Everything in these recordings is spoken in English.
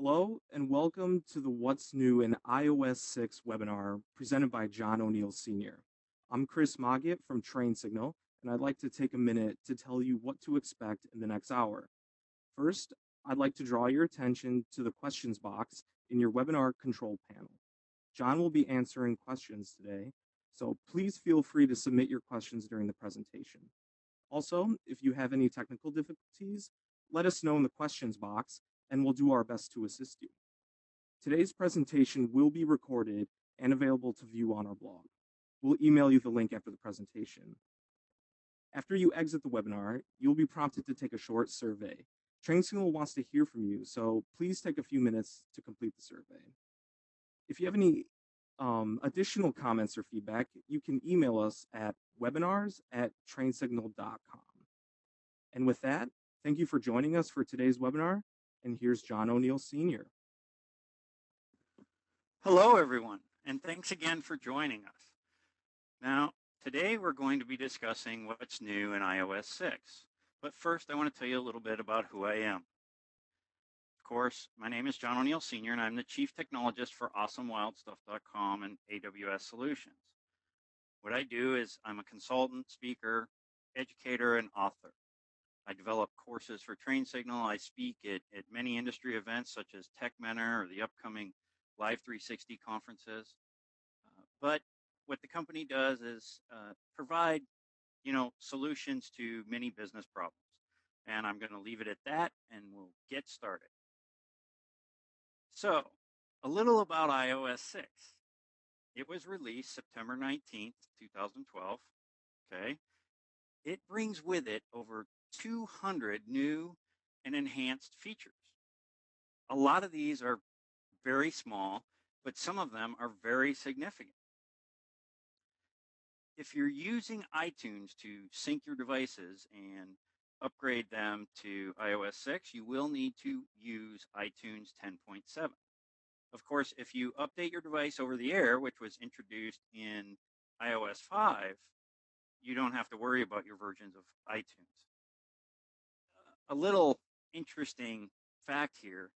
Hello and welcome to the What's New in iOS 6 webinar presented by John O'Neill Sr. I'm Chris Mogget from Train Signal, and I'd like to take a minute to tell you what to expect in the next hour. First, I'd like to draw your attention to the questions box in your webinar control panel. John will be answering questions today, so please feel free to submit your questions during the presentation. Also, if you have any technical difficulties, let us know in the questions box and we'll do our best to assist you. Today's presentation will be recorded and available to view on our blog. We'll email you the link after the presentation. After you exit the webinar, you'll be prompted to take a short survey. TrainSignal wants to hear from you, so please take a few minutes to complete the survey. If you have any additional comments or feedback, you can email us at webinars@trainsignal.com. And with that, thank you for joining us for today's webinar, and here's John O'Neill Sr. Hello, everyone, and thanks again for joining us. Now, today we're going to be discussing what's new in iOS 6. But first, I want to tell you a little bit about who I am. Of course, my name is John O'Neill Sr., and I'm the Chief Technologist for AwesomeWildStuff.com and AWS Solutions. What I do is I'm a consultant, speaker, educator, and author. I develop courses for Train Signal. I speak at many industry events such as Tech Mentor or the upcoming Live 360 conferences. But what the company does is provide, solutions to many business problems. And I'm going to leave it at that, and we'll get started. So, a little about iOS 6. It was released September 19th, 2012. Okay. It brings with it over 200 new and enhanced features. A lot of these are very small, but some of them are very significant. If you're using iTunes to sync your devices and upgrade them to iOS 6, you will need to use iTunes 10.7. Of course, if you update your device over the air, which was introduced in iOS 5, you don't have to worry about your versions of iTunes. A little interesting fact here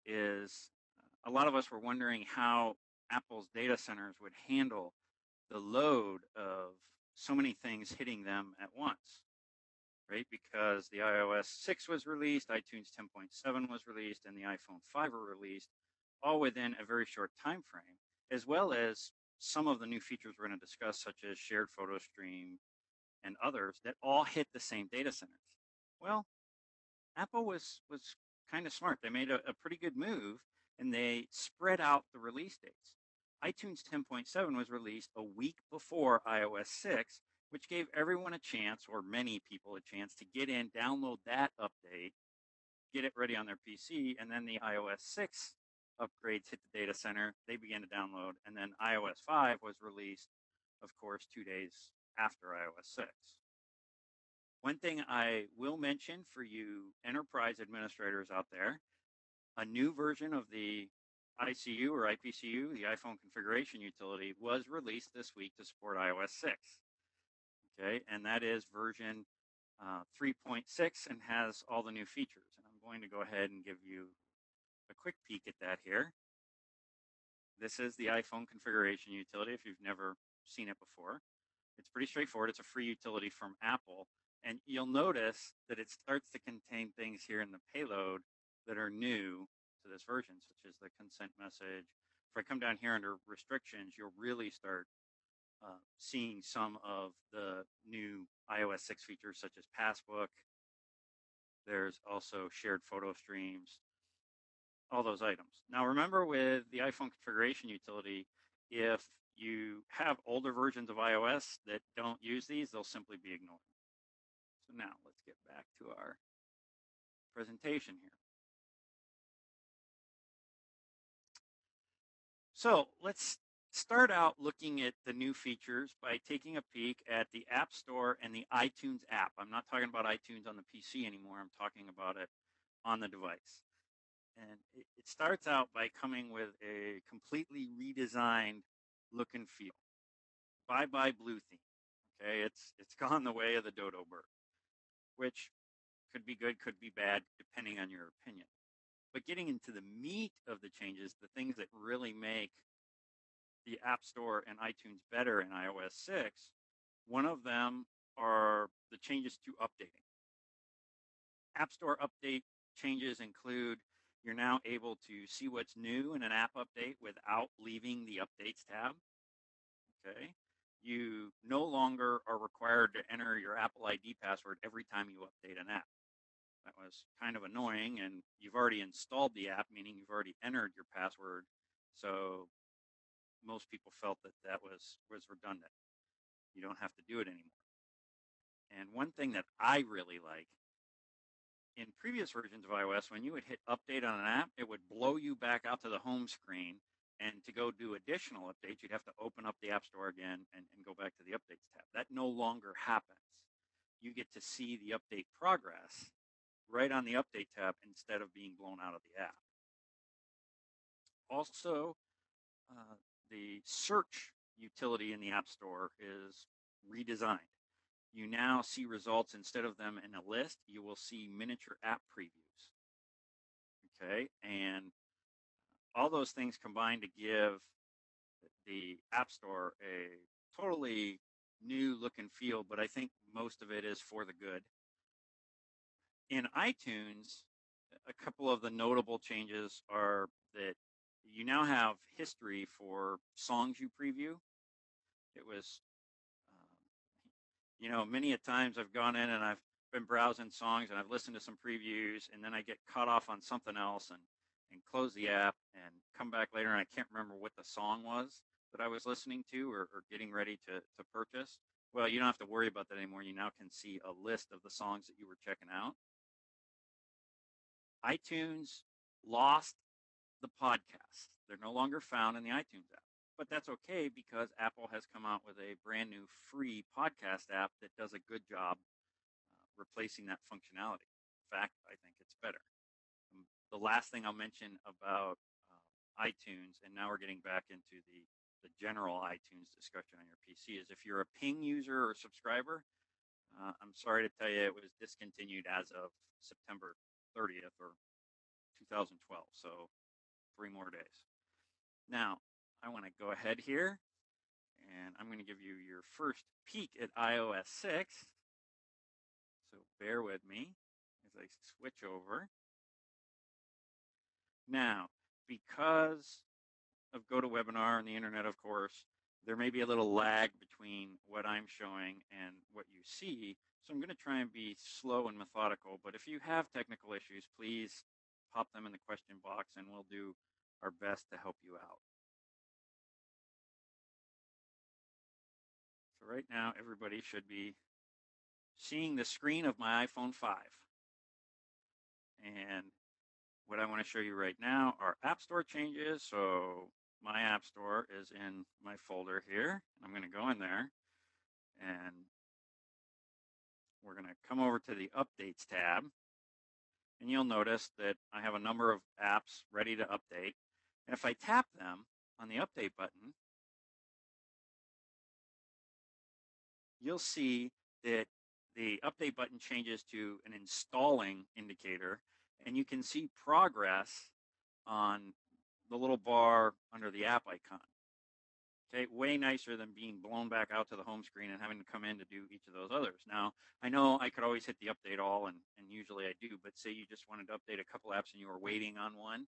is a lot of us were wondering how Apple's data centers would handle the load of so many things hitting them at once, right? Because the iOS 6 was released, iTunes 10.7 was released, and the iPhone 5 were released, all within a very short time frame, as well as some of the new features we're going to discuss, such as shared Photostream and others that all hit the same data centers. Well, Apple was kind of smart. They made a pretty good move, and they spread out the release dates. iTunes 10.7 was released a week before iOS 6, which gave everyone a chance, or many people a chance, to get in, download that update, get it ready on their PC, and then the iOS 6 upgrades hit the data center. They began to download, and then iOS 5 was released, of course, 2 days after iOS 6. One thing I will mention for you enterprise administrators out there, a new version of the ICU or IPCU, the iPhone configuration utility, was released this week to support iOS 6. Okay, and that is version 3.6 and has all the new features. And I'm going to go ahead and give you a quick peek at that here. This is the iPhone configuration utility if you've never seen it before. It's pretty straightforward. It's a free utility from Apple. And you'll notice that it starts to contain things here in the payload that are new to this version, such as the consent message. If I come down here under restrictions, you'll really start seeing some of the new iOS 6 features, such as Passbook. There's also shared photo streams, all those items. Now, remember with the iPhone configuration utility, if you have older versions of iOS that don't use these, they'll simply be ignored. So now let's get back to our presentation here. So let's start out looking at the new features by taking a peek at the App Store and the iTunes app. I'm not talking about iTunes on the PC anymore. I'm talking about it on the device. And it starts out by coming with a completely redesigned look and feel. Bye-bye blue theme. Okay, it's gone the way of the dodo bird, which could be good, could be bad, depending on your opinion. But getting into the meat of the changes, the things that really make the App Store and iTunes better in iOS 6, one of them are the changes to updating. App Store update changes include you're now able to see what's new in an app update without leaving the Updates tab. Okay. You no longer are required to enter your Apple ID password every time you update an app. That was kind of annoying, and you've already installed the app, meaning you've already entered your password. So most people felt that that was redundant. You don't have to do it anymore. And one thing that I really like, in previous versions of iOS, when you would hit update on an app, it would blow you back out to the home screen. And to go do additional updates, you'd have to open up the App Store again and go back to the Updates tab. That no longer happens. You get to see the update progress right on the Update tab instead of being blown out of the app. Also, the search utility in the App Store is redesigned. You now see results instead of them in a list. You will see miniature app previews. Okay, and all those things combine to give the App Store a totally new look and feel, but I think most of it is for the good. In iTunes, a couple of the notable changes are that you now have history for songs you preview. It was, many a times I've gone in and I've been browsing songs and I've listened to some previews, and then I get caught off on something else and close the app and come back later and I can't remember what the song was that I was listening to or getting ready to purchase. Well, you don't have to worry about that anymore. You now can see a list of the songs that you were checking out. iTunes lost the podcasts. They're no longer found in the iTunes app. But that's okay because Apple has come out with a brand new free podcast app that does a good job replacing that functionality. In fact, I think it's better. The last thing I'll mention about iTunes, and now we're getting back into the general iTunes discussion on your PC, is if you're a Ping user or subscriber, I'm sorry to tell you it was discontinued as of September 30th or 2012, so 3 more days. Now, I want to go ahead here, and I'm going to give you your first peek at iOS 6. So bear with me as I switch over. Now, because of GoToWebinar and the internet, of course, there may be a little lag between what I'm showing and what you see. So I'm going to try and be slow and methodical. But if you have technical issues, please pop them in the question box and we'll do our best to help you out. So right now, everybody should be seeing the screen of my iPhone 5. And what I want to show you right now are App Store changes. So my App Store is in my folder here. I'm going to go in there and we're going to come over to the Updates tab. And you'll notice that I have a number of apps ready to update. And if I tap them on the Update button, you'll see that the Update button changes to an installing indicator, and you can see progress on the little bar under the app icon. Okay, way nicer than being blown back out to the home screen and having to come in to do each of those others. Now, I know I could always hit the update all, and usually I do, but say you just wanted to update a couple apps and you were waiting on one.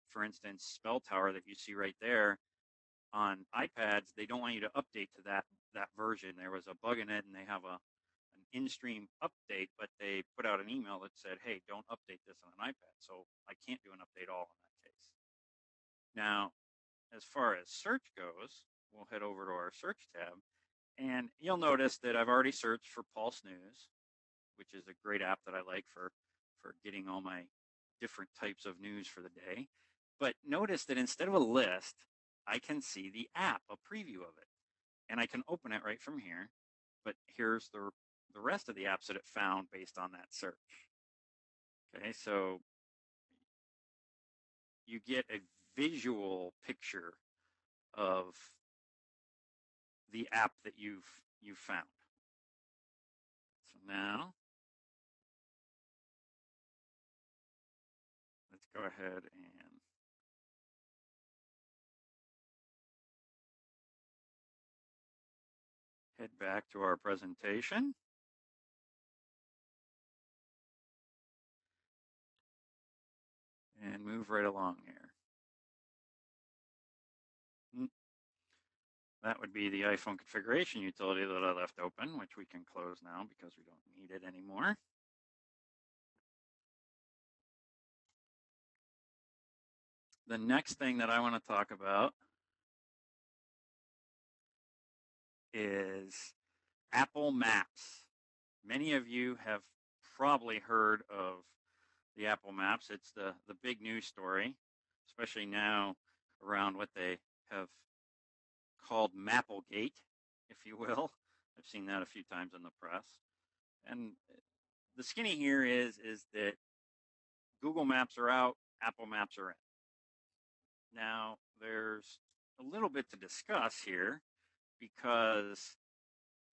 For instance, Spell Tower that you see right there on iPads, they don't want you to update to that version. There was a bug in it, and they have an in-stream update, but they put out an email that said, hey, don't update this on an iPad. So I can't do an update all in that case. Now, as far as search goes, we'll head over to our search tab, and you'll notice that I've already searched for Pulse News, which is a great app that I like for getting all my different types of news for the day. But notice that instead of a list, I can see the app, a preview of it, and I can open it right from here. But here's the rest of the apps that it found based on that search. Okay, so you get a visual picture of the app that you've found. So now go ahead and head back to our presentation. And move right along here. That would be the iPhone configuration utility that I left open, which we can close now because we don't need it anymore. The next thing that I want to talk about is Apple Maps. Many of you have probably heard of the Apple Maps. It's the big news story, especially now around what they have called Mapplegate, if you will. I've seen that a few times in the press. And the skinny here is that Google Maps are out, Apple Maps are in. Now, there's a little bit to discuss here because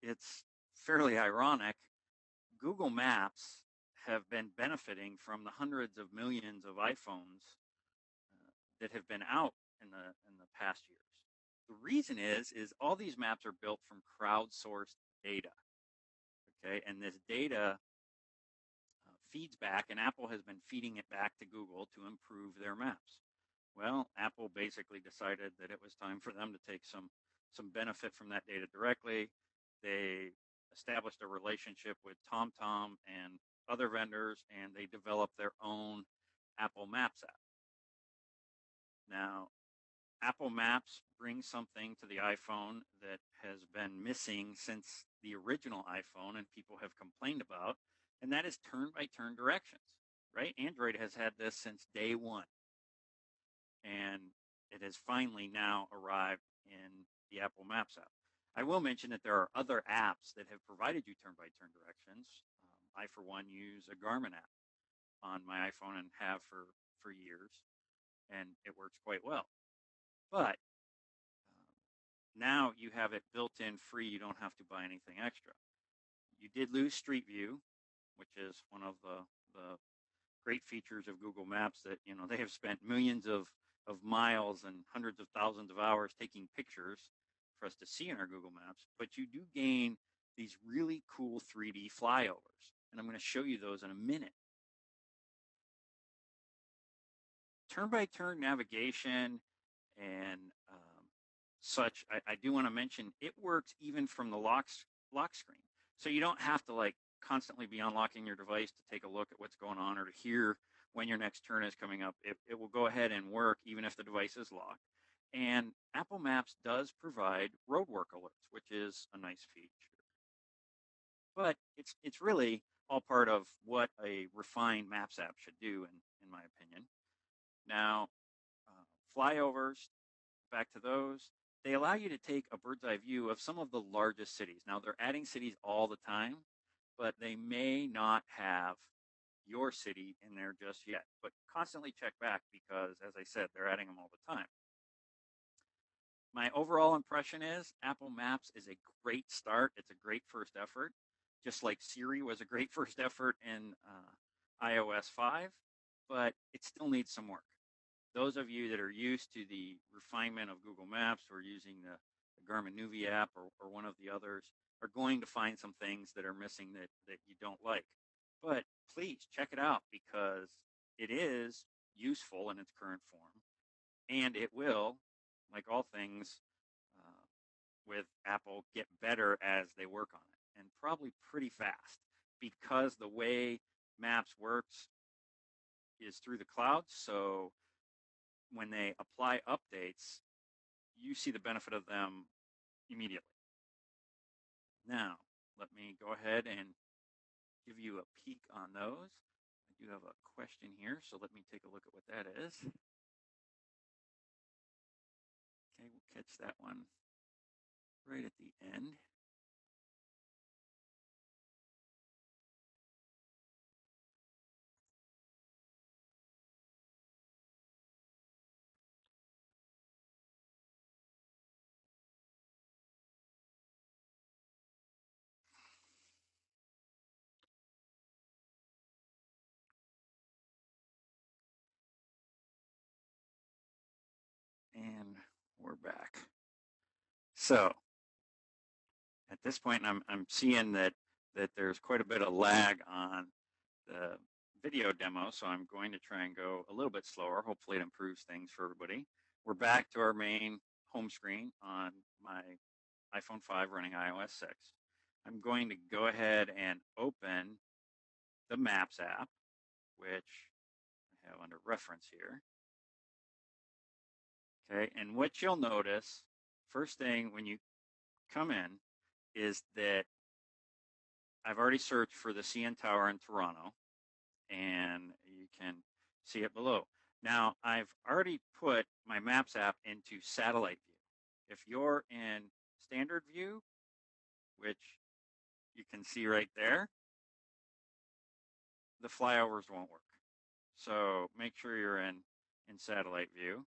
it's fairly ironic. Google Maps have been benefiting from the hundreds of millions of iPhones that have been out in the past years. The reason is all these maps are built from crowdsourced data. Okay, and this data feeds back, and Apple has been feeding it back to Google to improve their maps. Well, Apple basically decided that it was time for them to take some benefit from that data directly. They established a relationship with TomTom and other vendors, and they developed their own Apple Maps app. Now, Apple Maps brings something to the iPhone that has been missing since the original iPhone and people have complained about, and that is turn-by-turn directions, right? Android has had this since day one, and it has finally now arrived in the Apple Maps app. I will mention that there are other apps that have provided you turn-by-turn directions. I, for one, use a Garmin app on my iPhone and have for years, and it works quite well. But now you have it built in free. You don't have to buy anything extra. You did lose Street View, which is one of the great features of Google Maps that, they have spent millions of miles and hundreds of thousands of hours taking pictures for us to see in our Google Maps. But you do gain these really cool 3D flyovers. And I'm going to show you those in a minute. Turn-by-turn navigation and such, I do want to mention, it works even from the lock screen. So you don't have to constantly be unlocking your device to take a look at what's going on or to hear when your next turn is coming up. It will go ahead and work even if the device is locked. And Apple Maps does provide roadwork alerts, which is a nice feature. But it's really all part of what a refined Maps app should do, in my opinion. Now, flyovers, back to those, they allow you to take a bird's eye view of some of the largest cities. Now, they're adding cities all the time, but they may not have your city in there just yet. But constantly check back because, as I said, they're adding them all the time. My overall impression is Apple Maps is a great start. It's a great first effort, just like Siri was a great first effort in iOS 5, but it still needs some work. Those of you that are used to the refinement of Google Maps or using the Garmin Nuvi app or one of the others are going to find some things that are missing that you don't like. But please check it out because it is useful in its current form, and it will, like all things with Apple, get better as they work on it, and probably pretty fast because the way Maps works is through the cloud. So when they apply updates, you see the benefit of them immediately. Now, let me go ahead and give you a peek on those. I do have a question here, so let me take a look at what that is. Okay, we'll catch that one right at the end. we're back. So at this point, I'm seeing that there's quite a bit of lag on the video demo, so I'm going to try and go a little bit slower. Hopefully it improves things for everybody. We're back to our main home screen on my iPhone 5 running iOS 6. I'm going to go ahead and open the Maps app, which I have under reference here. Okay, and what you'll notice, first thing when you come in, is that I've already searched for the CN Tower in Toronto, and you can see it below. Now, I've already put my Maps app into satellite view. If you're in standard view, which you can see right there, the flyovers won't work. So make sure you're in satellite view.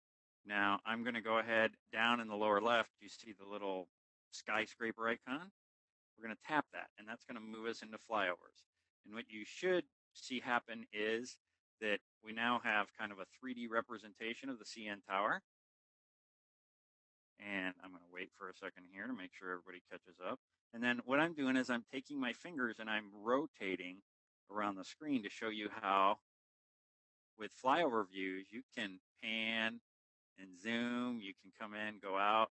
Now, I'm going to go ahead down in the lower left. You see the little skyscraper icon? We're going to tap that, and that's going to move us into flyovers. And what you should see happen is that we now have kind of a 3D representation of the CN Tower. And I'm going to wait for a second here to make sure everybody catches up. And then what I'm doing is I'm taking my fingers and I'm rotating around the screen to show you how, with flyover views, you can pan and zoom, you can come in, go out,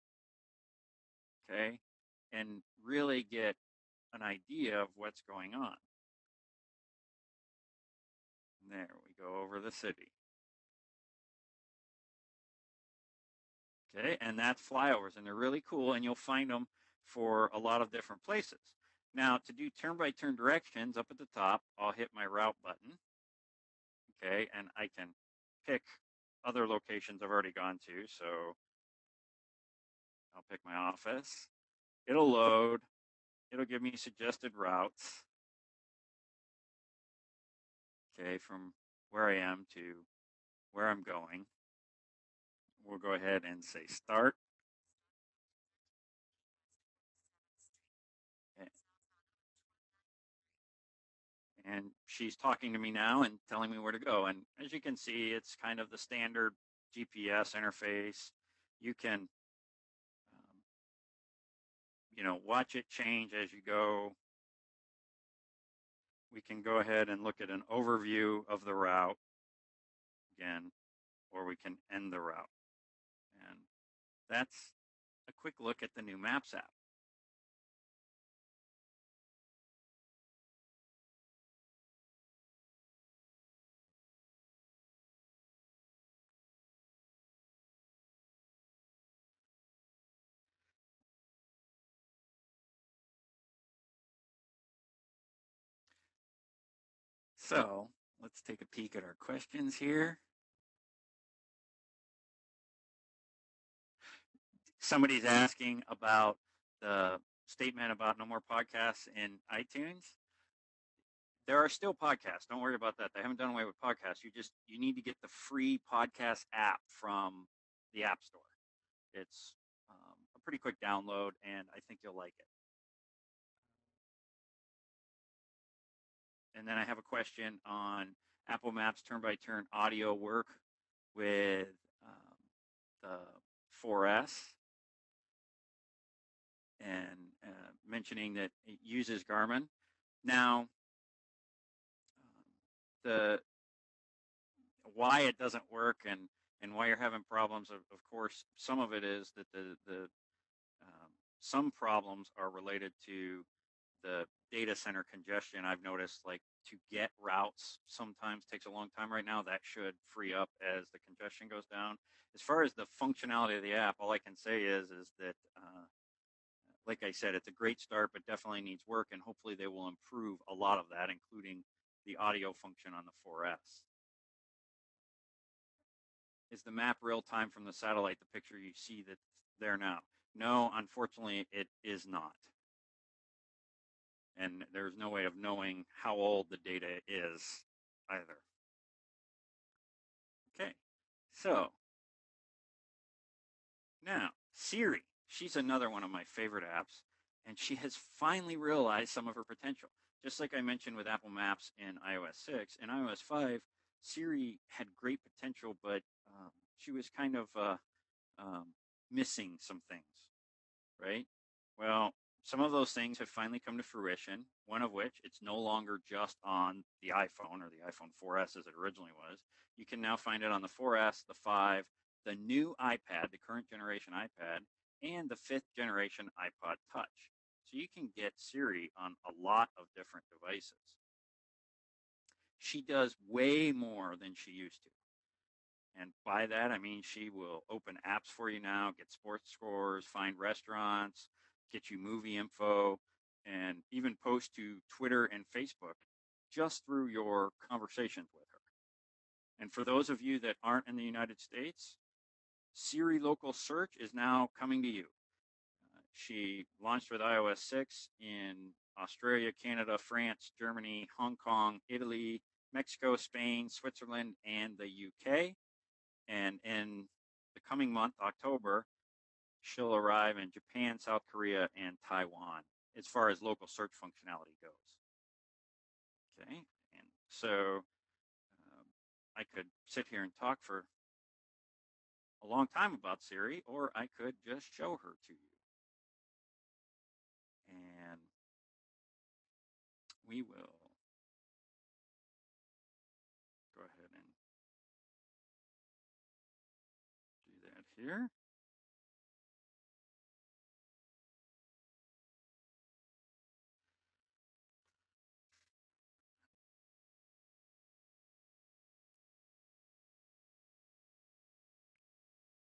okay, and really get an idea of what's going on. And there we go over the city. Okay, and that's flyovers, and they're really cool, and you'll find them for a lot of different places. Now, to do turn-by-turn directions, up at the top, I'll hit my route button, okay, and I can pick other locations I've already gone to, so I'll pick my office. It'll load. It'll give me suggested routes, okay, from where I am to where I'm going. We'll go ahead and say start. And she's talking to me now and telling me where to go. And as you can see, it's kind of the standard GPS interface. You can, watch it change as you go. We can go ahead and look at an overview of the route again, or we can end the route. And that's a quick look at the new Maps app. So let's take a peek at our questions here. Somebody's asking about the statement about no more podcasts in iTunes. There are still podcasts. Don't worry about that. They haven't done away with podcasts. You need to get the free podcast app from the App Store. It's a pretty quick download, and I think you'll like it. And then I have a question on Apple Maps turn-by-turn audio work with the 4S, and mentioning that it uses Garmin. Now, the why it doesn't work and why you're having problems, of course, some of it is that some problems are related to the data center congestion. I've noticed, like, to get routes sometimes takes a long time right now. That should free up as the congestion goes down. As far as the functionality of the app, all I can say is that like I said, it's a great start, but definitely needs work, and hopefully they will improve a lot of that, including the audio function on the 4S. Is the map real time from the satellite, the picture you see that's there now? No, unfortunately, it is not. And there's no way of knowing how old the data is either. Okay, so now Siri, she's another one of my favorite apps, and she has finally realized some of her potential. Just like I mentioned with Apple Maps in iOS 6, in iOS 5, Siri had great potential, but she was kind of missing some things, right? Well, some of those things have finally come to fruition, one of which it's no longer just on the iPhone or the iPhone 4S as it originally was. You can now find it on the 4S, the 5, the new iPad, the current generation iPad, and the 5th generation iPod Touch. So you can get Siri on a lot of different devices. She does way more than she used to. And by that, I mean she will open apps for you now, get sports scores, find restaurants, get you movie info, and even post to Twitter and Facebook just through your conversations with her. And for those of you that aren't in the United States, Siri Local Search is now coming to you. She launched with iOS 6 in Australia, Canada, France, Germany, Hong Kong, Italy, Mexico, Spain, Switzerland, and the UK. And in the coming month, October, she'll arrive in Japan, South Korea, and Taiwan as far as local search functionality goes. Okay, and so I could sit here and talk for a long time about Siri, or I could just show her to you. And we will go ahead and do that here.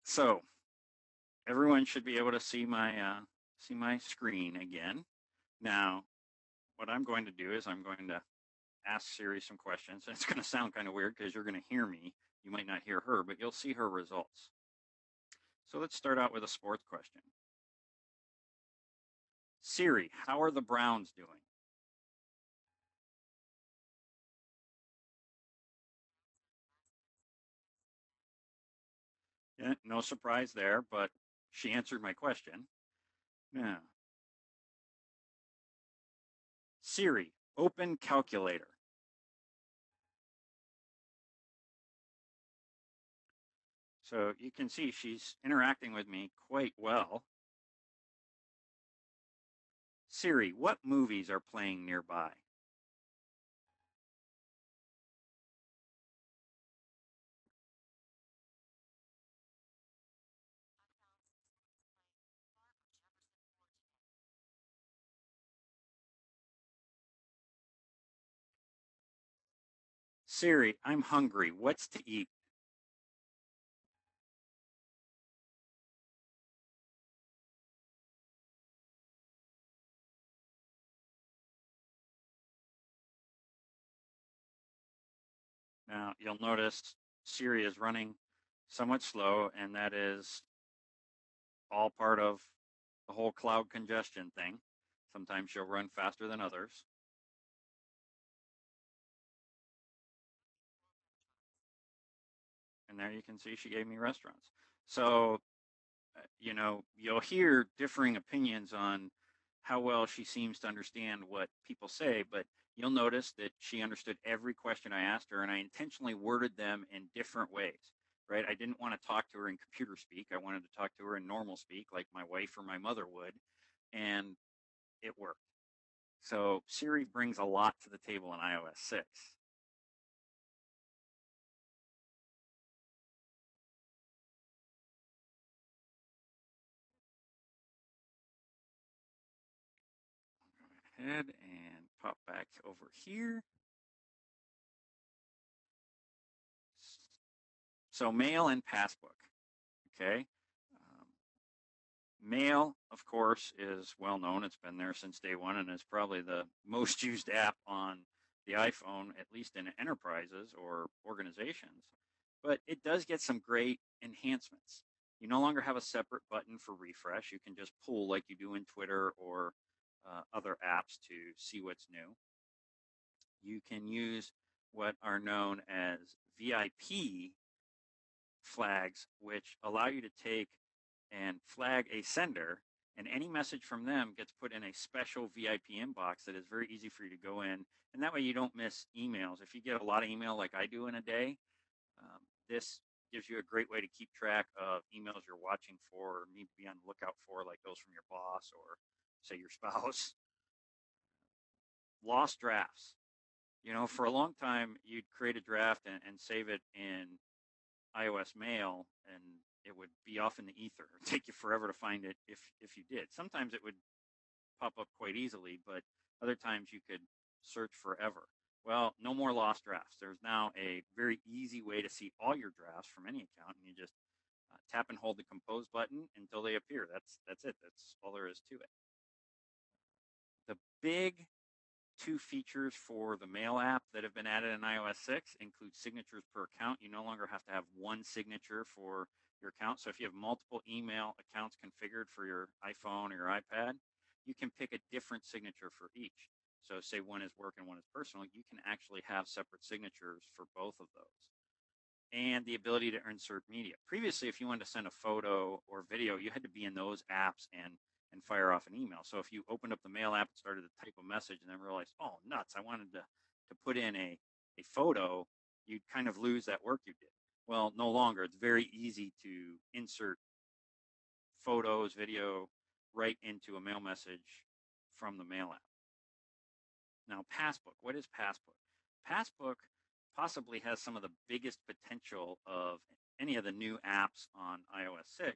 So everyone should be able to see my screen again. Now, what I'm going to do is I'm going to ask Siri some questions. It's going to sound kind of weird because you're going to hear me. You might not hear her, but you'll see her results. So let's start out with a sports question. Siri, how are the Browns doing? Yeah, no surprise there, but she answered my question. Yeah. Siri, open calculator. So you can see she's interacting with me quite well. Siri, what movies are playing nearby? Siri, I'm hungry. What's to eat? Now, you'll notice Siri is running somewhat slow, and that is all part of the whole cloud congestion thing. Sometimes she'll run faster than others. And there you can see she gave me restaurants. So, you'll hear differing opinions on how well she seems to understand what people say, but you'll notice that she understood every question I asked her, and I intentionally worded them in different ways, right? I didn't want to talk to her in computer speak. I wanted to talk to her in normal speak, like my wife or my mother would, and it worked. So Siri brings a lot to the table in iOS 6. Go ahead and pop back over here. So mail and passbook, okay? Mail, of course, is well known. It's been there since day one and is probably the most used app on the iPhone, at least in enterprises or organizations. But it does get some great enhancements. You no longer have a separate button for refresh. You can just pull like you do in Twitter or other apps to see what's new. You can use what are known as VIP flags, which allow you to take and flag a sender, and any message from them gets put in a special VIP inbox that is very easy for you to go in. And that way you don't miss emails. If you get a lot of email like I do in a day, this gives you a great way to keep track of emails you're watching for or need to be on the lookout for, like those from your boss or, say, your spouse. Lost drafts. For a long time, you'd create a draft and save it in iOS Mail, and it would be off in the ether. It would take you forever to find it if you did. Sometimes it would pop up quite easily, but other times you could search forever. Well, no more lost drafts. There's now a very easy way to see all your drafts from any account, and you just tap and hold the compose button until they appear. That's it. That's all there is to it. The big two features for the Mail app that have been added in iOS 6 include signatures per account. You no longer have to have one signature for your account. So if you have multiple email accounts configured for your iPhone or your iPad, you can pick a different signature for each. So say one is work and one is personal, you can actually have separate signatures for both of those. And the ability to insert media. Previously, if you wanted to send a photo or video, you had to be in those apps and fire off an email. So if you opened up the Mail app and started to type a message and then realized, oh, nuts, I wanted to put in a photo, you'd kind of lose that work you did. Well, no longer. It's very easy to insert photos, video right into a mail message from the Mail app. Now, Passbook. What is Passbook? Passbook possibly has some of the biggest potential of any of the new apps on iOS 6,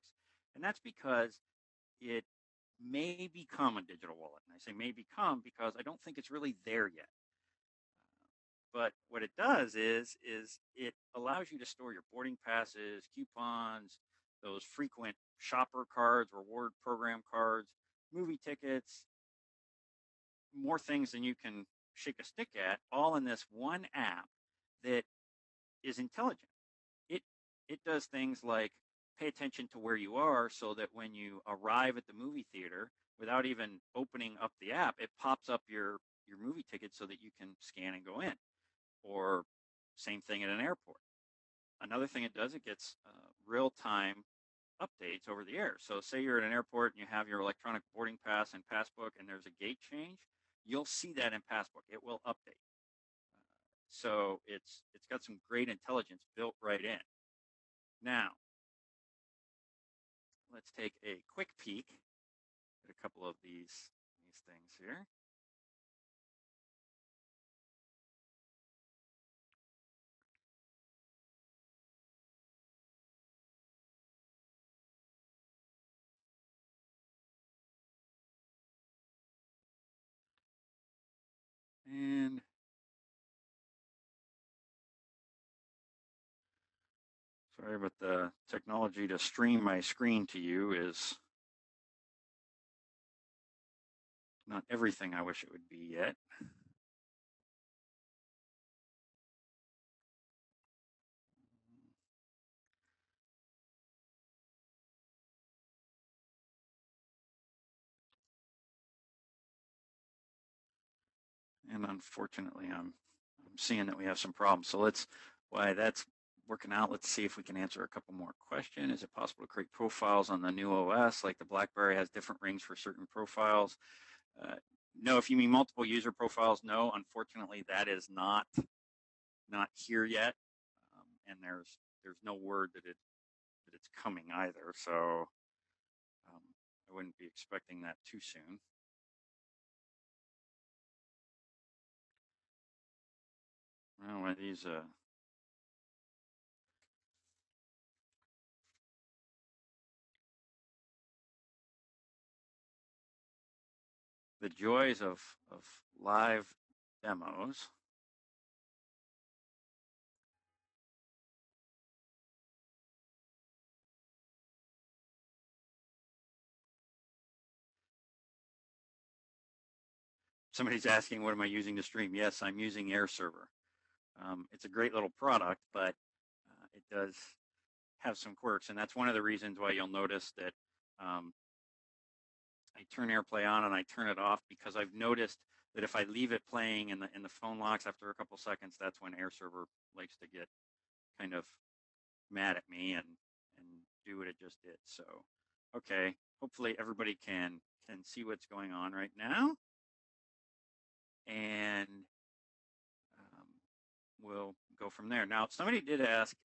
and that's because it may become a digital wallet. And I say may become because I don't think it's really there yet. But what it does is it allows you to store your boarding passes, coupons, those frequent shopper cards, reward program cards, movie tickets, more things than you can shake a stick at, all in this one app that is intelligent. It does things like pay attention to where you are so that when you arrive at the movie theater, without even opening up the app, it pops up your movie ticket so that you can scan and go in. Or same thing at an airport. Another thing it does, it gets real-time updates over the air. So say you're at an airport and you have your electronic boarding pass and Passbook and there's a gate change, you'll see that in Passbook. It will update. So it's got some great intelligence built right in. Now, let's take a quick peek at a couple of these things here. And sorry, but the technology to stream my screen to you is not everything I wish it would be yet. And unfortunately, I'm seeing that we have some problems. So while that's working out, let's see if we can answer a couple more questions. Is it possible to create profiles on the new OS? Like the BlackBerry has different rings for certain profiles. No, if you mean multiple user profiles, no. Unfortunately, that is not here yet, and there's no word that it's coming either. So I wouldn't be expecting that too soon. Well, these the joys of live demos. Somebody's asking, what am I using to stream? Yes, I'm using AirServer. It's a great little product, but it does have some quirks, and that's one of the reasons why you'll notice that I turn AirPlay on and I turn it off, because I've noticed that if I leave it playing and the phone locks after a couple seconds, that's when AirServer likes to get kind of mad at me and do what it just did. So, okay, hopefully everybody can see what's going on right now, and we'll go from there. Now, somebody did ask,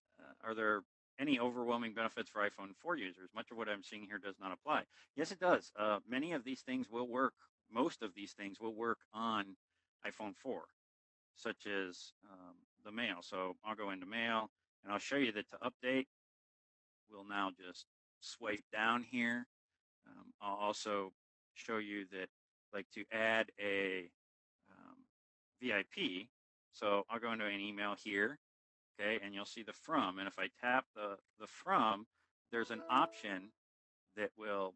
are there any overwhelming benefits for iPhone 4 users. Much of what I'm seeing here does not apply. Yes, it does. Many of these things will work. Most of these things will work on iPhone 4, such as the mail. So I'll go into mail and I'll show you that to update, we'll now just swipe down here. I'll also show you that, like, to add a VIP. So I'll go into an email here, okay, and you'll see the from. And if I tap the from, there's an option that will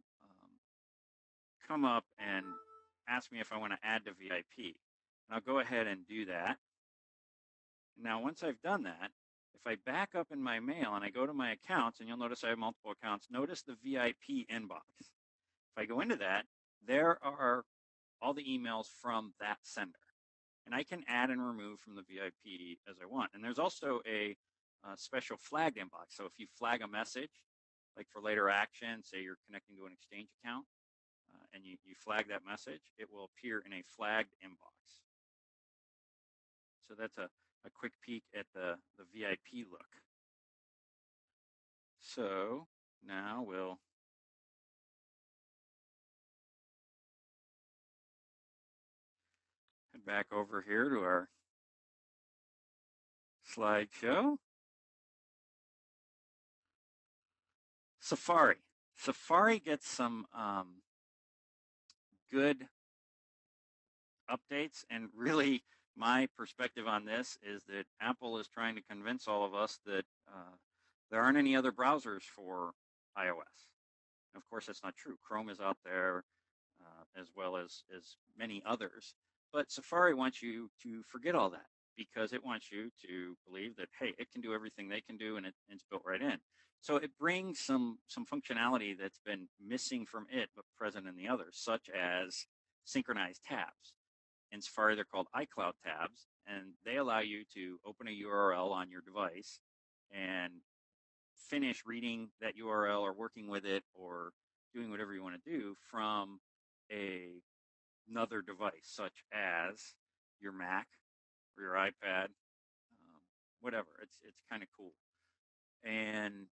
come up and ask me if I want to add to VIP. And I'll go ahead and do that. Now, once I've done that, if I back up in my mail and I go to my accounts, and you'll notice I have multiple accounts, notice the VIP inbox. If I go into that, there are all the emails from that sender. And I can add and remove from the VIP as I want. And there's also a special flagged inbox. So if you flag a message, like for later action, say you're connecting to an Exchange account, and you flag that message, it will appear in a flagged inbox. So that's a quick peek at the VIP look. So now we'll head back over here to our slideshow. Safari. Safari gets some good updates, and really my perspective on this is that Apple is trying to convince all of us that there aren't any other browsers for iOS. Of course, that's not true. Chrome is out there, as well as many others. But Safari wants you to forget all that, because it wants you to believe that, hey, it can do everything they can do, and it's built right in. So it brings some functionality that's been missing from it but present in the others, such as synchronized tabs. In Safari, they're called iCloud tabs, and they allow you to open a URL on your device and finish reading that URL or working with it or doing whatever you want to do from another device, such as your Mac or your iPad, whatever. It's kind of cool. And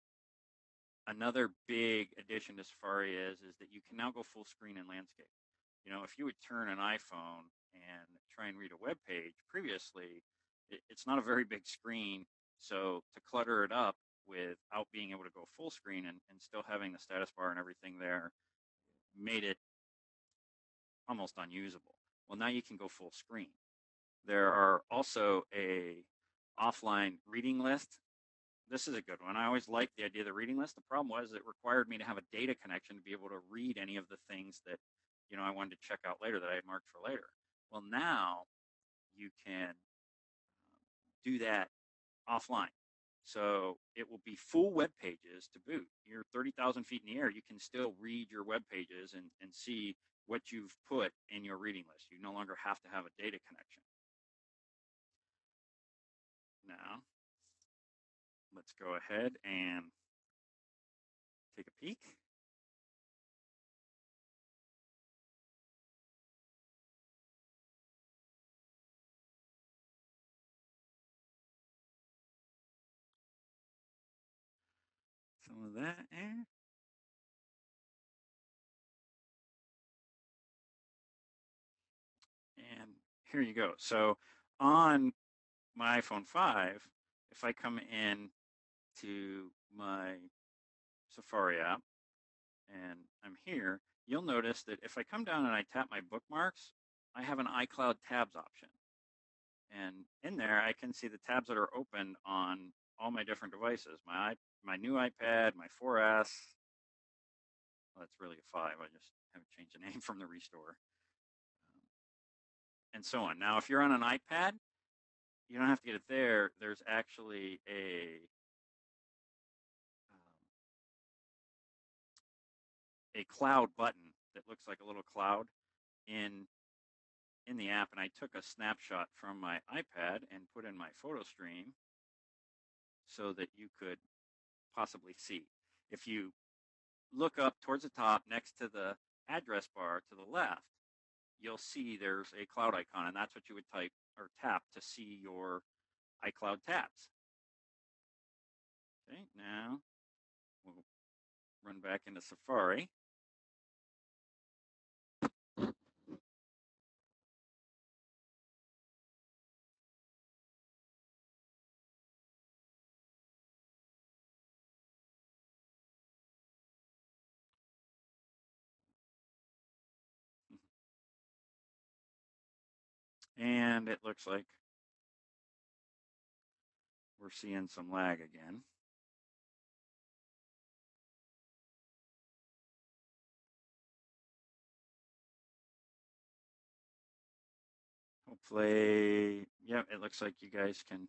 another big addition to Safari is that you can now go full screen in landscape. You know, if you would turn an iPhone and try and read a web page, previously, it's not a very big screen. So to clutter it up without being able to go full screen and still having the status bar and everything there made it almost unusable. Well, now you can go full screen. There are also a offline reading list. This is a good one. I always liked the idea of the reading list. The problem was it required me to have a data connection to be able to read any of the things that, you know, I wanted to check out later that I had marked for later. Well, now you can do that offline. So it will be full web pages to boot. You're 30,000 feet in the air. You can still read your web pages and see what you've put in your reading list. You no longer have to have a data connection. Now, let's go ahead and take a peek. Some of that there. And here you go. So on my iPhone 5, if I come in to my Safari app and I'm here, you'll notice that if I come down and I tap my bookmarks, I have an iCloud tabs option. And in there, I can see the tabs that are open on all my different devices. My new iPad, my 4S. Well, that's really a 5. I just haven't changed the name from the restore. And so on. Now, if you're on an iPad, you don't have to get it there. There's actually a cloud button that looks like a little cloud in the app, and I took a snapshot from my iPad and put in my Photostream so that you could possibly see. If you look up towards the top next to the address bar to the left, you'll see there's a cloud icon, and that's what you would type or tap to see your iCloud tabs. Okay, now we'll run back into Safari. And it looks like we're seeing some lag again. Hopefully, yeah, it looks like you guys can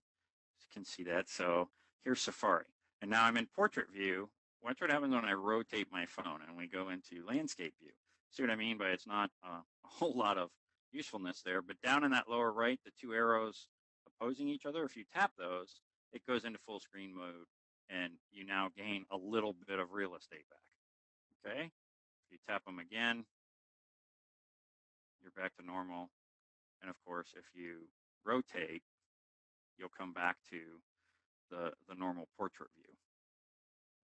see that. So here's Safari. And now I'm in portrait view. Watch what happens when I rotate my phone and we go into landscape view. See what I mean by it's not a whole lot of usefulness there, but down in that lower right, the two arrows opposing each other, if you tap those, it goes into full screen mode and you now gain a little bit of real estate back. Okay. If you tap them again, you're back to normal. And of course, if you rotate, you'll come back to the normal portrait view.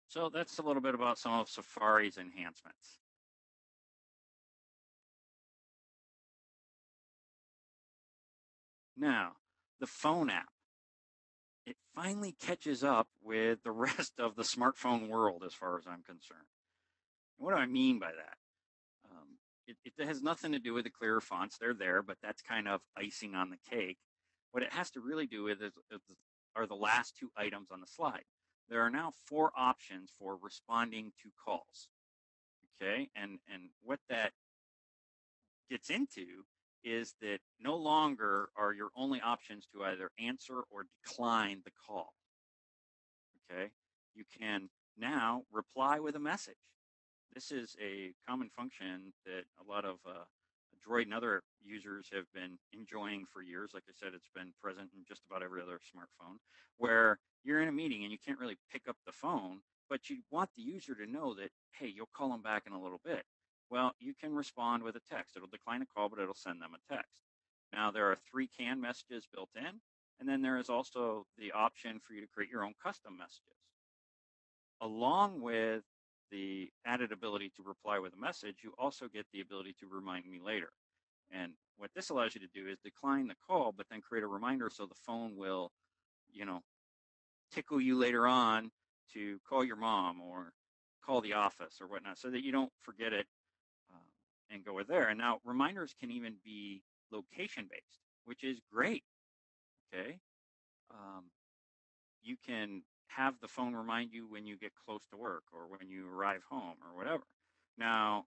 So that's a little bit about some of Safari's enhancements. Now, the phone app. It finally catches up with the rest of the smartphone world as far as I'm concerned. And what do I mean by that? It has nothing to do with the clearer fonts. They're there, but that's kind of icing on the cake. What it has to really do with are the last two items on the slide. There are now 4 options for responding to calls. Okay, and what that gets into is that no longer are your only options to either answer or decline the call. Okay, you can now reply with a message. This is a common function that a lot of Droid and other users have been enjoying for years. Like I said, it's been present in just about every other smartphone, where you're in a meeting and you can't really pick up the phone, but you want the user to know that, hey, you'll call them back in a little bit. Well, you can respond with a text. It'll decline a call, but it'll send them a text. Now, there are 3 canned messages built in, and then there is also the option for you to create your own custom messages. Along with the added ability to reply with a message, you also get the ability to remind me later. And what this allows you to do is decline the call, but then create a reminder so the phone will, tickle you later on to call your mom or call the office or whatnot so that you don't forget it and go with there. And now reminders can even be location based, which is great. Okay. You can have the phone remind you when you get close to work or when you arrive home or whatever. Now,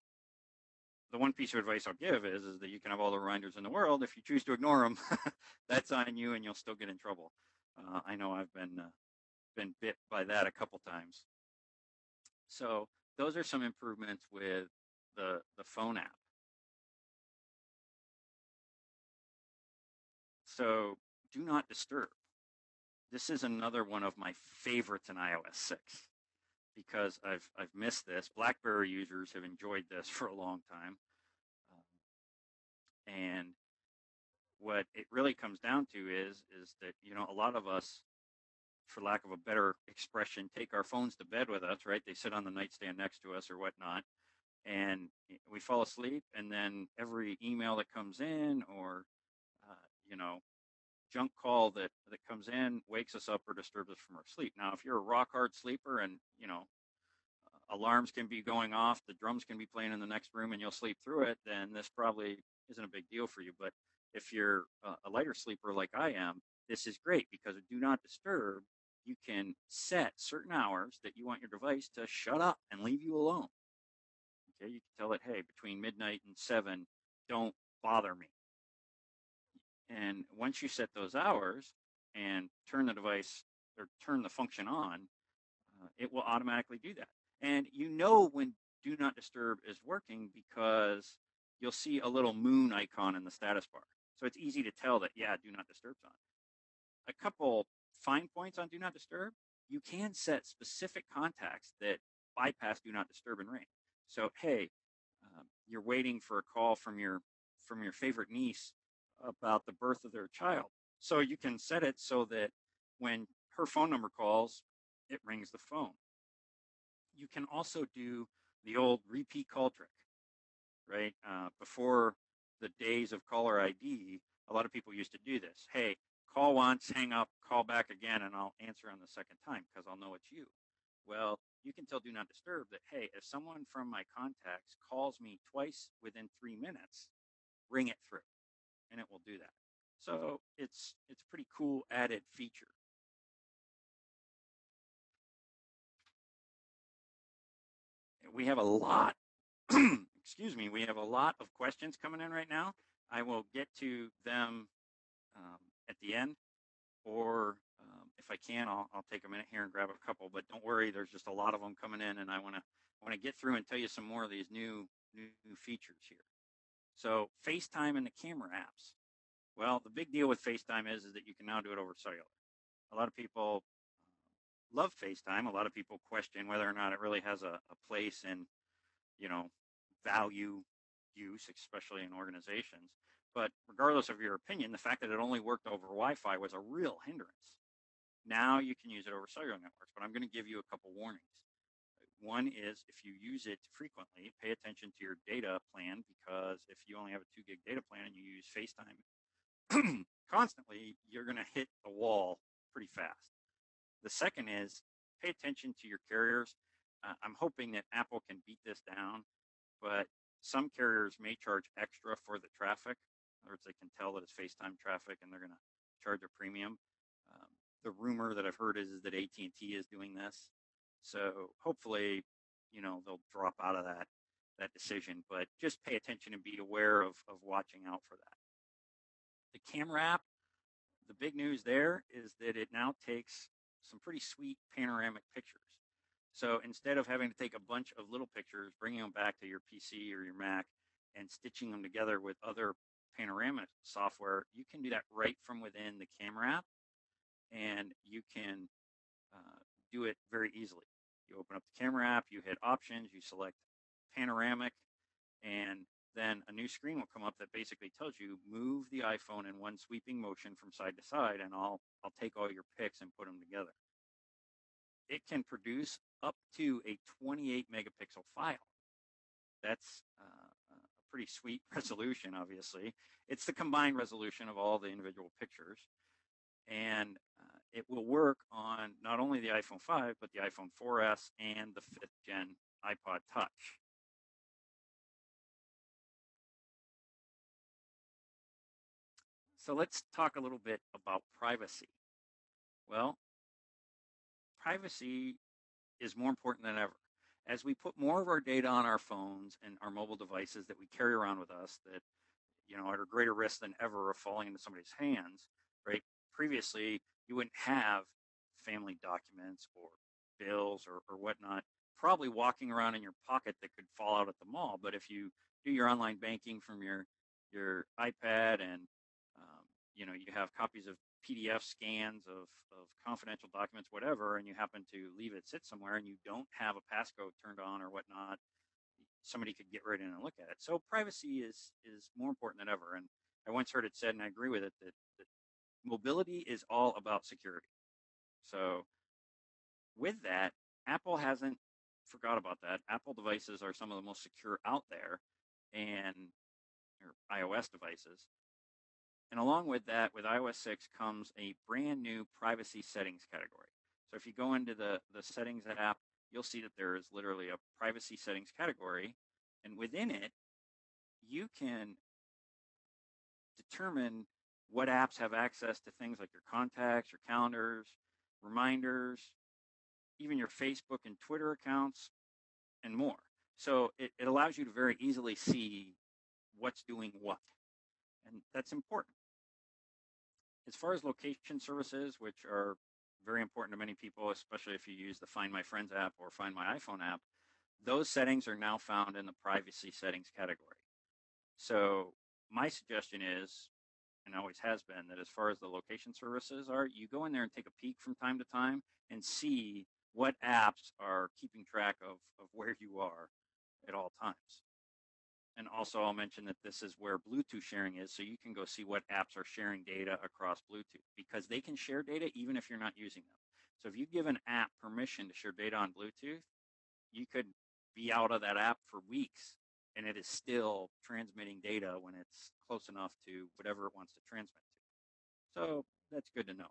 the one piece of advice I'll give is that you can have all the reminders in the world. If you choose to ignore them, that's on you, and you'll still get in trouble. I know I've been bit by that a couple times. So those are some improvements with the phone app. So do not disturb. This is another one of my favorites in iOS 6 because I've missed this. BlackBerry users have enjoyed this for a long time. And what it really comes down to is that, a lot of us, for lack of a better expression, take our phones to bed with us, right? They sit on the nightstand next to us or whatnot. And we fall asleep, and then every email that comes in or, junk call that comes in wakes us up or disturbs us from our sleep. Now, if you're a rock hard sleeper and, alarms can be going off, the drums can be playing in the next room and you'll sleep through it, then this probably isn't a big deal for you. But if you're a lighter sleeper like I am, this is great because with Do Not Disturb, you can set certain hours that you want your device to shut up and leave you alone. Okay, you can tell it, hey, between midnight and 7, don't bother me. And once you set those hours and turn the device or turn the function on, it will automatically do that. And when Do Not Disturb is working because you'll see a little moon icon in the status bar. So it's easy to tell that, yeah, Do Not Disturb's on. A couple fine points on Do Not Disturb. You can set specific contacts that bypass Do Not Disturb and ring. So, hey, you're waiting for a call from your favorite niece about the birth of their child. So you can set it so that when her phone number calls, it rings the phone. You can also do the old repeat call trick, right? Before the days of caller ID, a lot of people used to do this. Hey, call once, hang up, call back again, and I'll answer on the second time because I'll know it's you. Well, you can tell Do Not Disturb that, hey, if someone from my contacts calls me twice within 3 minutes, ring it through, and it will do that. So it's a pretty cool added feature. We have a lot, excuse me, we have a lot of questions coming in right now. I will get to them at the end, or if I can, I'll take a minute here and grab a couple. But don't worry, there's just a lot of them coming in, and I want to get through and tell you some more of these new features here. So FaceTime and the camera apps. Well, the big deal with FaceTime is that you can now do it over cellular. A lot of people love FaceTime. A lot of people question whether or not it really has a place in, you know, value use, especially in organizations. But regardless of your opinion, the fact that it only worked over Wi-Fi was a real hindrance. Now you can use it over cellular networks, but I'm going to give you a couple warnings. One is if you use it frequently, pay attention to your data plan, because if you only have a 2 gig data plan and you use FaceTime constantly, you're going to hit a wall pretty fast. The second is pay attention to your carriers. I'm hoping that Apple can beat this down, but some carriers may charge extra for the traffic. In other words, they can tell that it's FaceTime traffic and they're going to charge a premium. The rumor that I've heard is that AT&T is doing this. So hopefully, they'll drop out of that decision, but just pay attention and be aware of watching out for that. The camera app, the big news there is that it now takes some pretty sweet panoramic pictures. So instead of having to take a bunch of little pictures, bringing them back to your PC or your Mac and stitching them together with other panorama software, you can do that right from within the camera app, and you can do it very easily. You open up the camera app, you hit options, you select panoramic, and then a new screen will come up that basically tells you move the iPhone in one sweeping motion from side to side, and I'll take all your pics and put them together. It can produce up to a 28 megapixel file. That's a pretty sweet resolution, obviously. It's the combined resolution of all the individual pictures. And it will work on not only the iPhone 5, but the iPhone 4S and the 5th gen iPod Touch. So let's talk a little bit about privacy. Well, privacy is more important than ever. As we put more of our data on our phones and our mobile devices that we carry around with us that, are at a greater risk than ever of falling into somebody's hands, right? Previously, you wouldn't have family documents or bills or whatnot probably walking around in your pocket that could fall out at the mall. But if you do your online banking from your iPad and you have copies of PDF scans of confidential documents, whatever, and you happen to leave it sit somewhere and you don't have a passcode turned on or whatnot, somebody could get right in and look at it. So privacy is more important than ever. And I once heard it said, and I agree with it, that mobility is all about security. So with that, Apple hasn't forgot about that. Apple devices are some of the most secure out there, and or iOS devices. And along with that, with iOS 6 comes a brand new privacy settings category. So if you go into the settings app, you'll see that there is literally a privacy settings category. And within it, you can determine what apps have access to things like your contacts, your calendars, reminders, even your Facebook and Twitter accounts, and more. So it allows you to very easily see what's doing what. And that's important. As far as location services, which are very important to many people, especially if you use the Find My Friends app or Find My iPhone app, those settings are now found in the privacy settings category. So my suggestion is, and always has been, that as far as the location services are, you go in there and take a peek from time to time and see what apps are keeping track of where you are at all times. And also I'll mention that this is where Bluetooth sharing is, so you can go see what apps are sharing data across Bluetooth, because they can share data even if you're not using them. So if you give an app permission to share data on Bluetooth, you could be out of that app for weeks and it is still transmitting data when it's close enough to whatever it wants to transmit to. So that's good to know.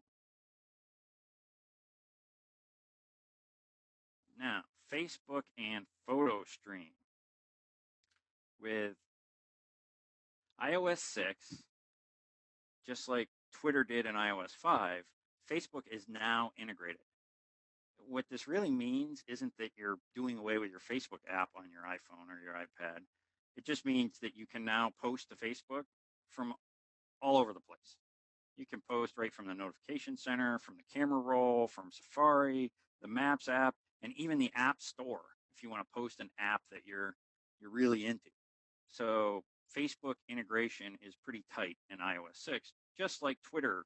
Now, Facebook and Photostream. With iOS 6, just like Twitter did in iOS 5, Facebook is now integrated. What this really means isn't that you're doing away with your Facebook app on your iPhone or your iPad. It just means that you can now post to Facebook from all over the place. You can post right from the notification center, from the camera roll, from Safari, the Maps app, and even the App Store if you want to post an app that you're really into. So Facebook integration is pretty tight in iOS 6, just like Twitter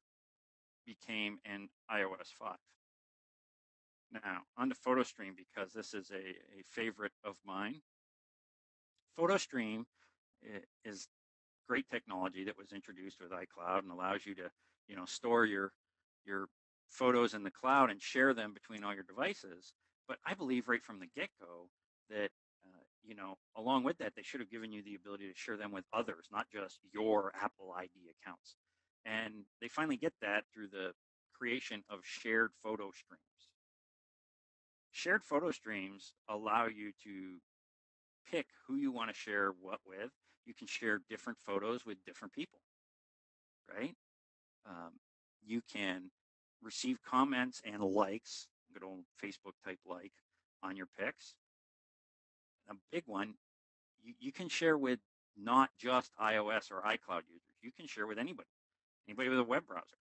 became in iOS 5. Now, on to Photostream, because this is a favorite of mine. Photostream is great technology that was introduced with iCloud and allows you to, store your photos in the cloud and share them between all your devices. But I believe right from the get-go that, along with that, they should have given you the ability to share them with others, not just your Apple ID accounts. And they finally get that through the creation of shared photo streams. Shared photo streams allow you to pick who you want to share what with. You can share different photos with different people, right? You can receive comments and likes, good old Facebook type like, on your pics. A big one, you can share with not just iOS or iCloud users. You can share with anybody with a web browser.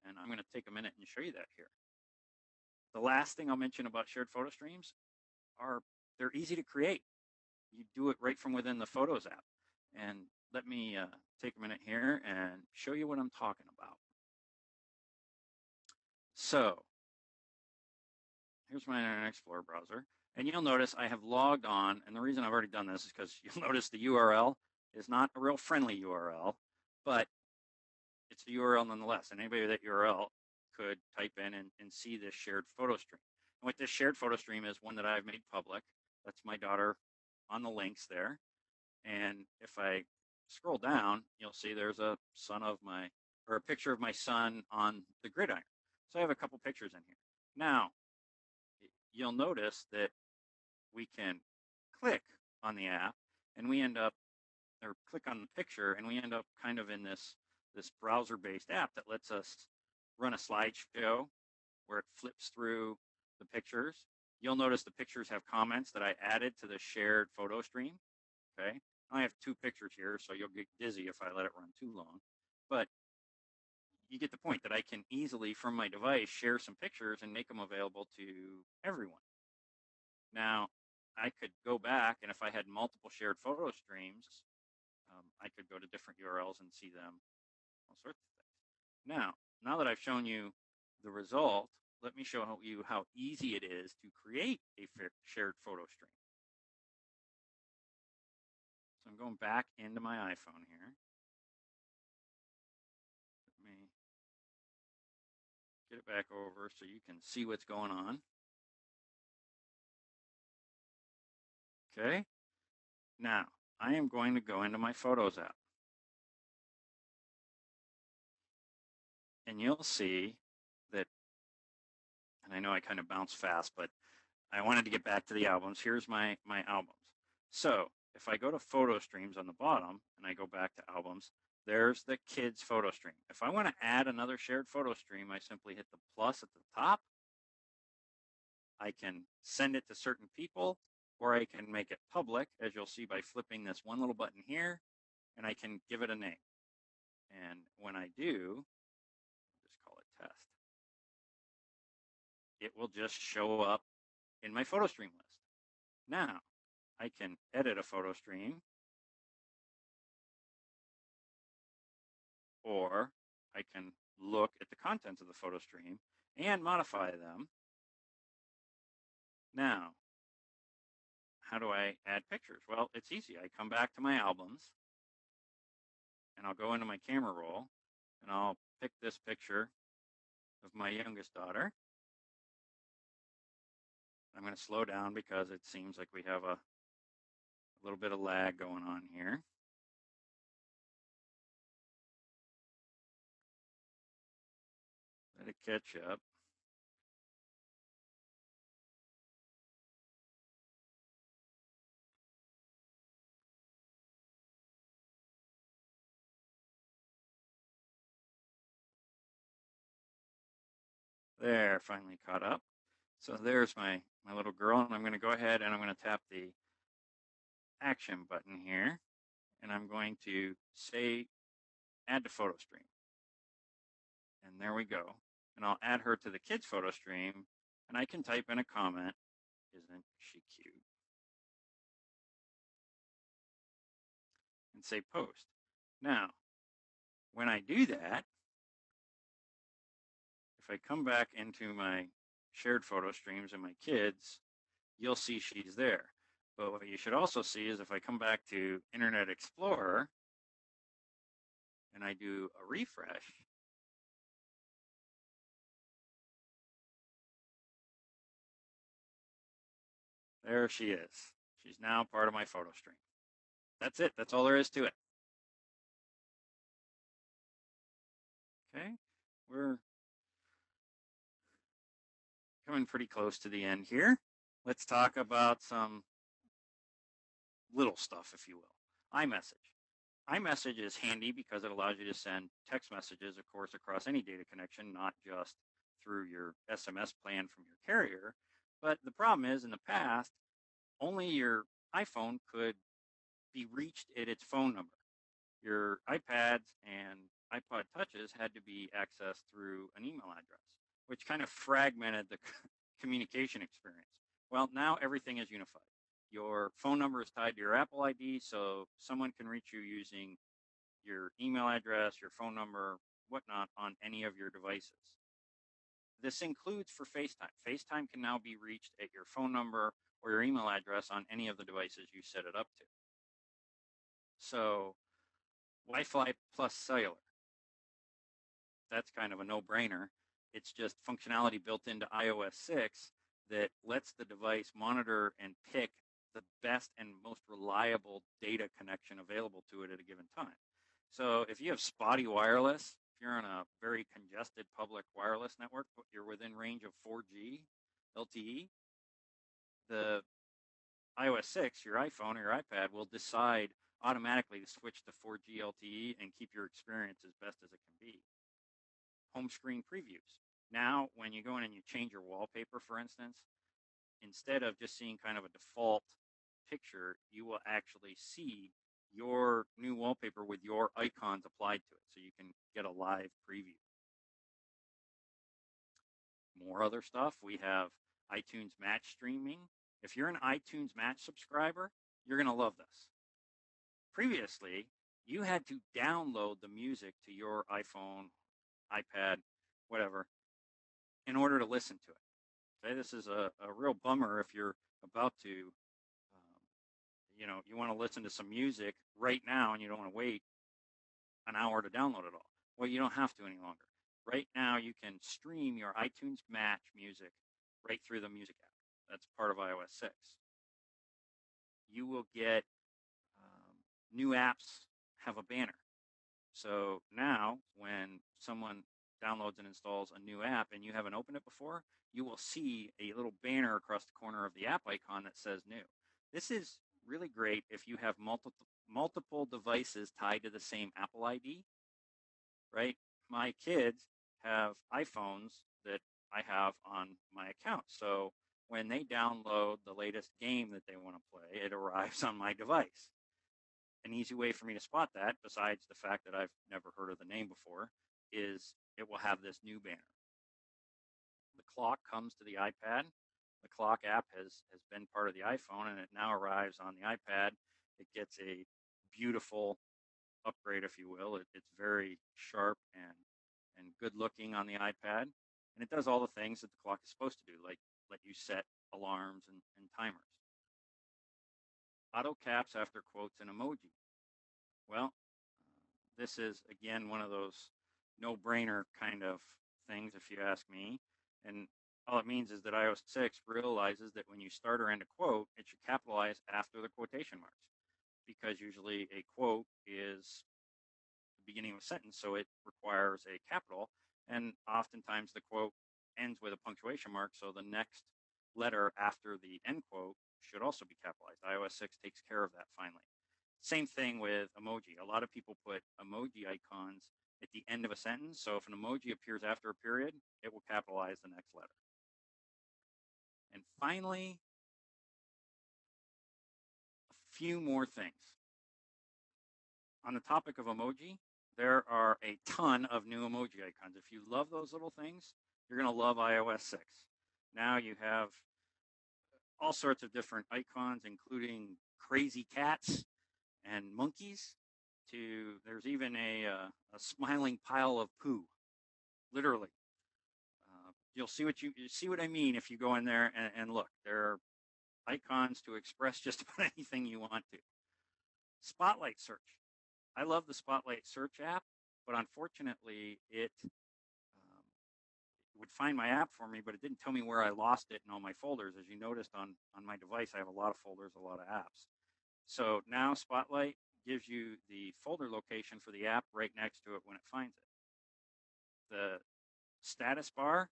And I'm going to take a minute and show you that here. The last thing I'll mention about shared photo streams are they're easy to create. You do it right from within the Photos app. And let me take a minute here and show you what I'm talking about. So here's my Internet Explorer browser. And you'll notice I have logged on. And the reason I've already done this is because you'll notice the URL is not a real friendly URL, but it's a URL nonetheless. And anybody with that URL could type in and see this shared photo stream. And what this shared photo stream is one that I've made public. That's my daughter on the links there. And if I scroll down, you'll see there's a picture of my son on the gridiron. So I have a couple pictures in here. Now, you'll notice that we can click on the app and we end up, or click on the picture, and we end up kind of in this browser-based app that lets us run a slideshow where it flips through the pictures. You'll notice the pictures have comments that I added to the shared photo stream. Okay, I have two pictures here, so you'll get dizzy if I let it run too long. But you get the point that I can easily, from my device, share some pictures and make them available to everyone. Now, I could go back, and if I had multiple shared photo streams, I could go to different URLs and see them, all sorts of things. Now that I've shown you the result, let me show you how easy it is to create a shared photo stream. So I'm going back into my iPhone here. Let me get it back over so you can see what's going on. Okay. Now, I am going to go into my Photos app. And you'll see that, and I know I kind of bounced fast, but I wanted to get back to the albums. Here's my albums. So if I go to photo streams on the bottom and I go back to albums, there's the kids photo stream. If I want to add another shared photo stream, I simply hit the plus at the top. I can send it to certain people, or I can make it public, as you'll see by flipping this one little button here, and I can give it a name. And when I do, just call it test, it will just show up in my photo stream list. Now, I can edit a photo stream, or I can look at the contents of the photo stream and modify them. Now, how do I add pictures? Well, it's easy. I come back to my albums, and I'll go into my camera roll, and I'll pick this picture of my youngest daughter. I'm going to slow down because it seems like we have a little bit of lag going on here. Let it catch up. There, finally caught up. So there's my little girl, and I'm going to go ahead and I'm going to tap the action button here, and I'm going to say add to Photostream. And there we go. And I'll add her to the kids photo stream, and I can type in a comment. Isn't she cute? And say post. Now, when I do that, if I come back into my shared photo streams and my kids, you'll see she's there. But what you should also see is if I come back to Internet Explorer and I do a refresh, there she is. She's now part of my photo stream. That's it. That's all there is to it. Okay, we're coming pretty close to the end here. Let's talk about some little stuff, if you will. iMessage. iMessage is handy because it allows you to send text messages, of course, across any data connection, not just through your SMS plan from your carrier. But the problem is, in the past, only your iPhone could be reached at its phone number. Your iPads and iPod Touches had to be accessed through an email address, which kind of fragmented the communication experience. Well, now everything is unified. Your phone number is tied to your Apple ID, so someone can reach you using your email address, your phone number, whatnot, on any of your devices. This includes for FaceTime. FaceTime can now be reached at your phone number or your email address on any of the devices you set it up to. So Wi-Fi plus cellular, that's kind of a no-brainer. It's just functionality built into iOS 6 that lets the device monitor and pick the best and most reliable data connection available to it at a given time. So if you have spotty wireless, if you're on a very congested public wireless network, but you're within range of 4G LTE, the iOS 6, your iPhone or your iPad will decide automatically to switch to 4G LTE and keep your experience as best as it can be. Home screen previews. Now, when you go in and you change your wallpaper, for instance, instead of just seeing kind of a default picture, you will actually see your new wallpaper with your icons applied to it, so you can get a live preview. More other stuff. We have iTunes Match streaming. If you're an iTunes Match subscriber, you're going to love this. Previously, you had to download the music to your iPhone, iPad, whatever, in order to listen to it. Okay, this is a real bummer if you're about to, you want to listen to some music right now and you don't want to wait an hour to download it all. Well, you don't have to any longer. Right now, you can stream your iTunes Match music right through the music app. That's part of iOS 6. You will get new apps have a banner. So now when someone downloads and installs a new app and you haven't opened it before, you will see a little banner across the corner of the app icon that says new. This is really great if you have multiple devices tied to the same Apple ID, right? My kids have iPhones that I have on my account. So when they download the latest game that they want to play, it arrives on my device. An easy way for me to spot that, besides the fact that I've never heard of the name before, is it will have this new banner. The clock comes to the iPad. The clock app has been part of the iPhone, and it now arrives on the iPad. It gets a beautiful upgrade, if you will. It's very sharp and good looking on the iPad, and it does all the things that the clock is supposed to do, like let you set alarms and timers. Auto caps after quotes and emoji. Well, this is, again, one of those no-brainer kind of things, if you ask me. And All it means is that iOS 6 realizes that when you start or end a quote, it should capitalize after the quotation marks, because usually a quote is the beginning of a sentence, so it requires a capital, and oftentimes the quote ends with a punctuation mark, so the next letter after the end quote should also be capitalized. iOS 6 takes care of that finally. Same thing with emoji. A lot of people put emoji icons at the end of a sentence, so if an emoji appears after a period, it will capitalize the next letter. And finally, a few more things. On the topic of emoji, there are a ton of new emoji icons. If you love those little things, you're going to love iOS 6. Now you have all sorts of different icons, including crazy cats and monkeys. There's even a smiling pile of poo, literally. You'll see what I mean if you go in there and look. There are icons to express just about anything you want to. Spotlight search. I love the Spotlight search app, but unfortunately, it would find my app for me, but it didn't tell me where I lost it in all my folders. As you noticed on my device, I have a lot of folders, a lot of apps. So now Spotlight gives you the folder location for the app right next to it when it finds it. The status bar,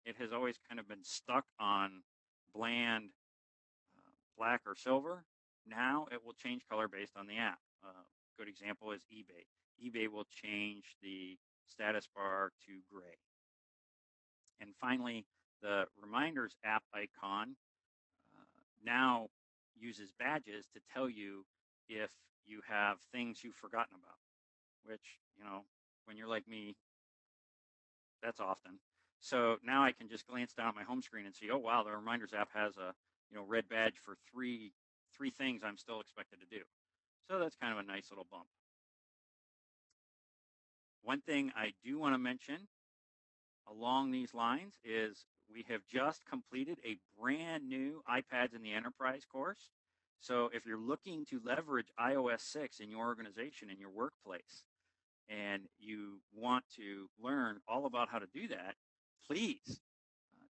it has always kind of been stuck on bland black or silver. Now it will change color based on the app. Good example is eBay. eBay will change the status bar to gray. And finally, the Reminders app icon now uses badges to tell you if you have things you've forgotten about, which, when you're like me, that's often. So now I can just glance down at my home screen and see, oh, wow, the Reminders app has a red badge for three things I'm still expected to do. So that's kind of a nice little bump. One thing I do want to mention along these lines is we have just completed a brand new iPads in the Enterprise course. So if you're looking to leverage iOS 6 in your organization, in your workplace, and you want to learn all about how to do that, please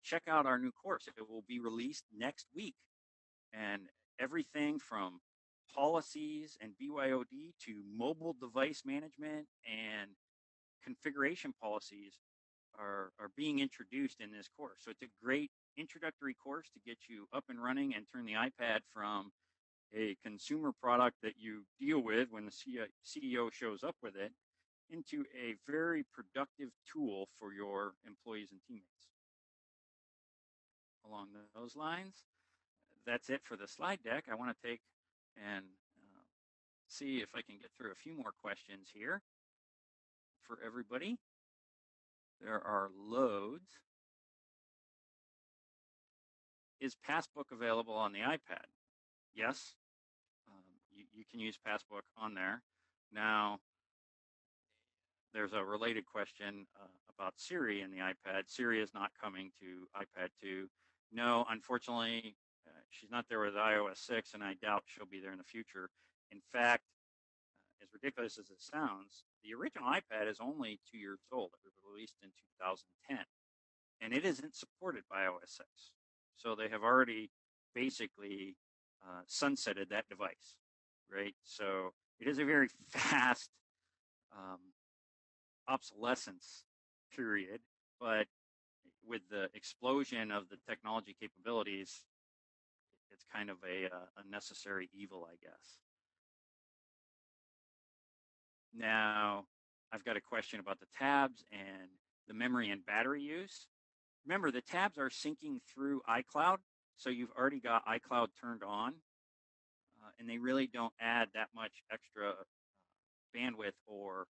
check out our new course. It will be released next week. And everything from policies and BYOD to mobile device management and configuration policies are being introduced in this course. So it's a great introductory course to get you up and running and turn the iPad from a consumer product that you deal with when the CEO shows up with it into a very productive tool for your employees and teammates. Along those lines, that's it for the slide deck. I want to take and see if I can get through a few more questions here for everybody. There are loads. Is Passbook available on the iPad? Yes, you can use Passbook on there. Now, there's a related question about Siri in the iPad. Siri is not coming to iPad 2. No, unfortunately, she's not there with iOS 6, and I doubt she'll be there in the future. In fact, as ridiculous as it sounds, the original iPad is only 2 years old. It was released in 2010, and it isn't supported by iOS 6. So they have already basically sunsetted that device, right? So it is a very fast obsolescence period, but with the explosion of the technology capabilities, it's kind of a necessary evil, I guess. Now, I've got a question about the tabs and the memory and battery use. Remember, the tabs are syncing through iCloud, so you've already got iCloud turned on, and they really don't add that much extra bandwidth or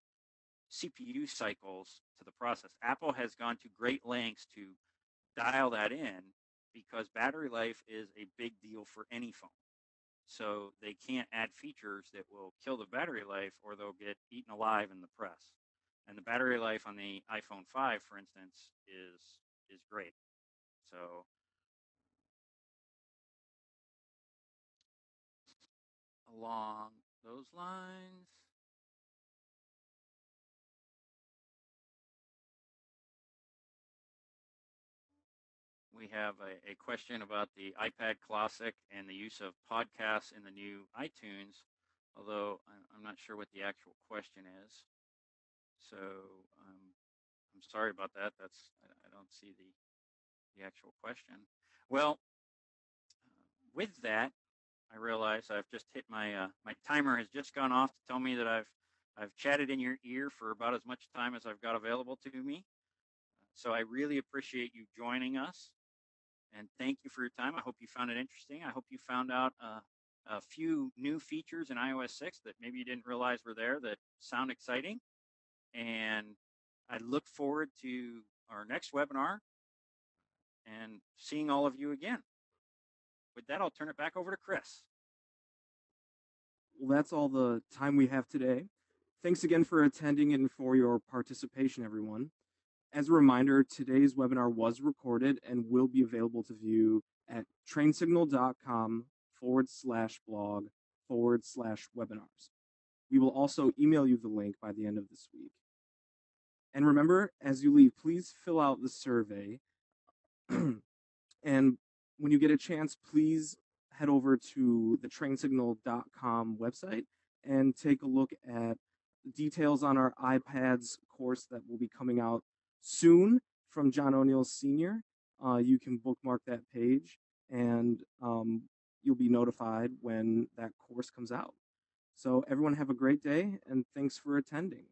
CPU cycles to the process. Apple has gone to great lengths to dial that in because battery life is a big deal for any phone. So they can't add features that will kill the battery life or they'll get eaten alive in the press. And the battery life on the iPhone 5, for instance, is great. So along those lines, we have a question about the iPad Classic and the use of podcasts in the new iTunes, although I'm not sure what the actual question is. So I'm sorry about that. I don't see the actual question. Well, with that, I realize I've just hit my timer has just gone off to tell me that I've chatted in your ear for about as much time as I've got available to me. So I really appreciate you joining us, and thank you for your time. I hope you found it interesting. I hope you found out a few new features in iOS 6 that maybe you didn't realize were there that sound exciting. And I look forward to our next webinar and seeing all of you again. With that, I'll turn it back over to Chris. Well, that's all the time we have today. Thanks again for attending and for your participation, everyone. As a reminder, today's webinar was recorded and will be available to view at trainsignal.com/blog/webinars. We will also email you the link by the end of this week. And remember, as you leave, please fill out the survey. And when you get a chance, please head over to the trainsignal.com website and take a look at details on our iPads course that will be coming out soon from John O'Neill Sr. You can bookmark that page, and you'll be notified when that course comes out. So everyone have a great day, and thanks for attending.